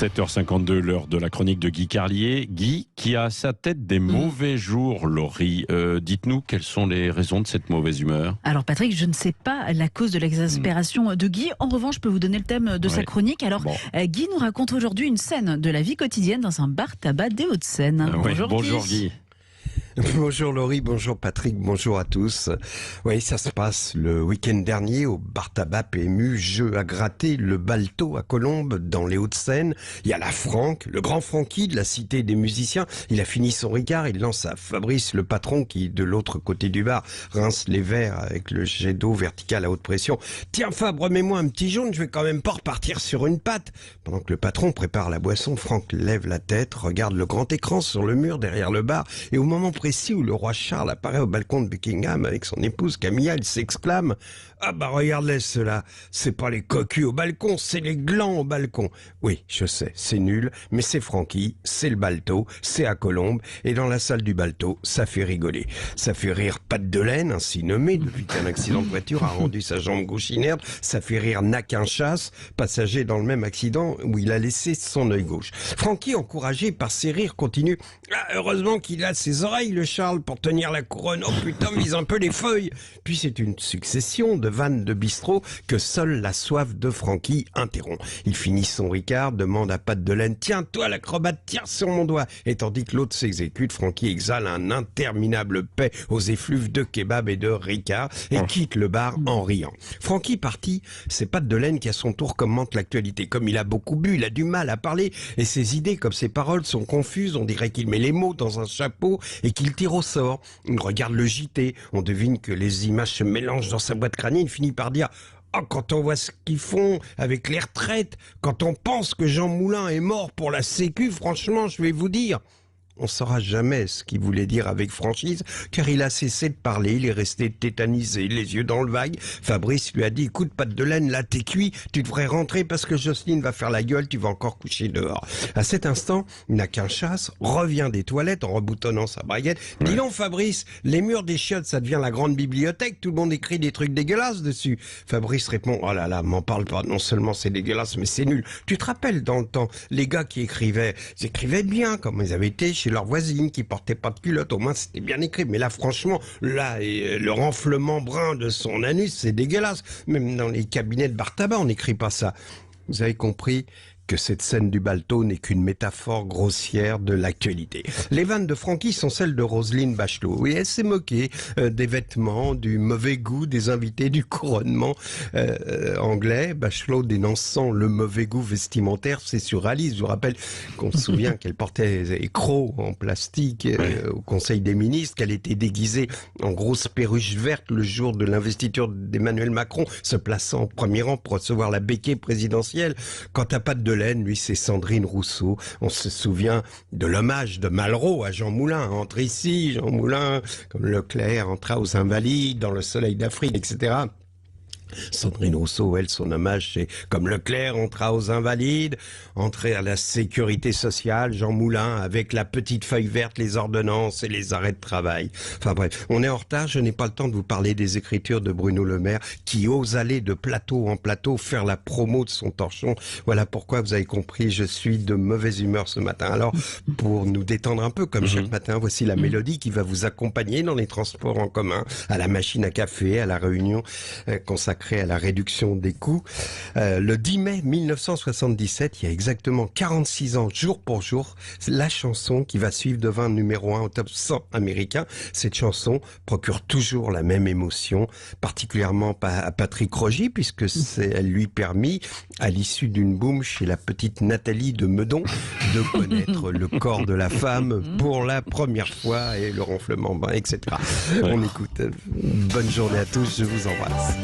7h52, l'heure de la chronique de Guy Carlier. Guy, qui a à sa tête des mauvais jours, Laurie. Dites-nous quelles sont les raisons de cette mauvaise humeur. Alors Patrick, je ne sais pas la cause de l'exaspération de Guy. En revanche, je peux vous donner le thème de sa chronique. Alors, Guy nous raconte aujourd'hui une scène de la vie quotidienne dans un bar-tabac des Hauts-de-Seine. Bonjour Guy. Bonjour Laurie, bonjour Patrick, bonjour à tous. Oui, ça se passe le week-end dernier au bar-tabac PMU, jeu à gratter, le Balto à Colombes, dans les Hauts-de-Seine. Il y a la Franck, le grand Francky de la cité des musiciens. Il a fini son Ricard, il lance à Fabrice, le patron, qui de l'autre côté du bar rince les verres avec le jet d'eau vertical à haute pression. Tiens Fab, remets-moi un petit jaune, je vais quand même pas repartir sur une patte. Pendant que le patron prépare la boisson, Franck lève la tête, regarde le grand écran sur le mur derrière le bar, et au moment précis où le roi Charles apparaît au balcon de Buckingham avec son épouse Camilla, il s'exclame « Ah bah regardez cela, c'est pas les cocus au balcon, c'est les glands au balcon !» Oui, je sais, c'est nul, mais c'est Francky, c'est le Balto, c'est à Colombes, et dans la salle du Balto, ça fait rigoler. Ça fait rire Pat Delaine, ainsi nommé depuis qu'un accident de voiture a rendu sa jambe gauche inerte. Ça fait rire Naquin Chasse, passager dans le même accident où il a laissé son œil gauche. Francky, encouragé par ses rires, continue « Ah, heureusement qu'il a ses oreilles, le Charles, pour tenir la couronne. Oh putain, mise un peu les feuilles !» Puis c'est une succession de vannes de bistrot que seule la soif de Francky interrompt. Il finit son Ricard, demande à Pat Delaine « Tiens, toi l'acrobate, tire sur mon doigt !» Et tandis que l'autre s'exécute, Francky exhale un interminable paix aux effluves de kebab et de Ricard et quitte le bar en riant. Francky parti, c'est Pat Delaine qui à son tour commente l'actualité. Comme il a beaucoup bu, il a du mal à parler et ses idées comme ses paroles sont confuses. On dirait qu'il met les mots dans un chapeau et qu'il tire au sort. Il regarde le JT, on devine que les images se mélangent dans sa boîte crânienne. Il finit par dire « Oh, quand on voit ce qu'ils font avec les retraites, quand on pense que Jean Moulin est mort pour la sécu, franchement, je vais vous dire... » On ne saura jamais ce qu'il voulait dire avec franchise, car il a cessé de parler, il est resté tétanisé, les yeux dans le vague. Fabrice lui a dit « Écoute, Pat Delaine, là t'es cuit, tu devrais rentrer parce que Jocelyne va faire la gueule, tu vas encore coucher dehors. » À cet instant, Naquin Chasse revient des toilettes en reboutonnant sa braguette. « Dis donc Fabrice, les murs des chiottes, ça devient la grande bibliothèque, tout le monde écrit des trucs dégueulasses dessus. » Fabrice répond « Oh là là, m'en parle pas, non seulement c'est dégueulasse, mais c'est nul. Tu te rappelles dans le temps, les gars qui écrivaient, ils écrivaient bien, comme ils avaient été chez leur voisine qui portait pas de culotte, au moins c'était bien écrit. Mais là, franchement, là, le renflement brun de son anus, c'est dégueulasse. Même dans les cabinets de bar-tabac, on n'écrit pas ça. Vous avez compris que cette scène du Balto n'est qu'une métaphore grossière de l'actualité. Les vannes de Francky sont celles de Roselyne Bachelot. Oui, elle s'est moquée des vêtements, du mauvais goût des invités, du couronnement anglais. Bachelot dénonçant le mauvais goût vestimentaire, c'est sur Alice. Je vous rappelle qu'on se souvient qu'elle portait des crocs en plastique au Conseil des ministres, qu'elle était déguisée en grosse perruche verte le jour de l'investiture d'Emmanuel Macron, se plaçant au premier rang pour recevoir la béquille présidentielle. Quant à Pat Delaine, lui, c'est Sandrine Rousseau. On se souvient de l'hommage de Malraux à Jean Moulin. Entre ici, Jean Moulin, comme Leclerc entra aux Invalides, dans le soleil d'Afrique, etc. Sandrine Rousseau, elle, son hommage, c'est comme Leclerc entra aux Invalides, entrer à la sécurité sociale, Jean Moulin, avec la petite feuille verte, les ordonnances et les arrêts de travail. Enfin bref, on est en retard, je n'ai pas le temps de vous parler des écritures de Bruno Le Maire, qui ose aller de plateau en plateau faire la promo de son torchon. Voilà pourquoi, vous avez compris, je suis de mauvaise humeur ce matin. Alors, pour nous détendre un peu, comme chaque matin, voici la mélodie qui va vous accompagner dans les transports en commun, à la machine à café, à la réunion consacrée à la réduction des coûts. Le 10 mai 1977, il y a exactement 46 ans, jour pour jour, la chanson qui va suivre devint numéro 1 au top 100 américain. Cette chanson procure toujours la même émotion, particulièrement à Patrick Rogy, puisque elle lui permit, à l'issue d'une boum chez la petite Nathalie de Meudon, de connaître le corps de la femme pour la première fois et le ronflement, etc. On écoute. Bonne journée à tous, je vous embrasse.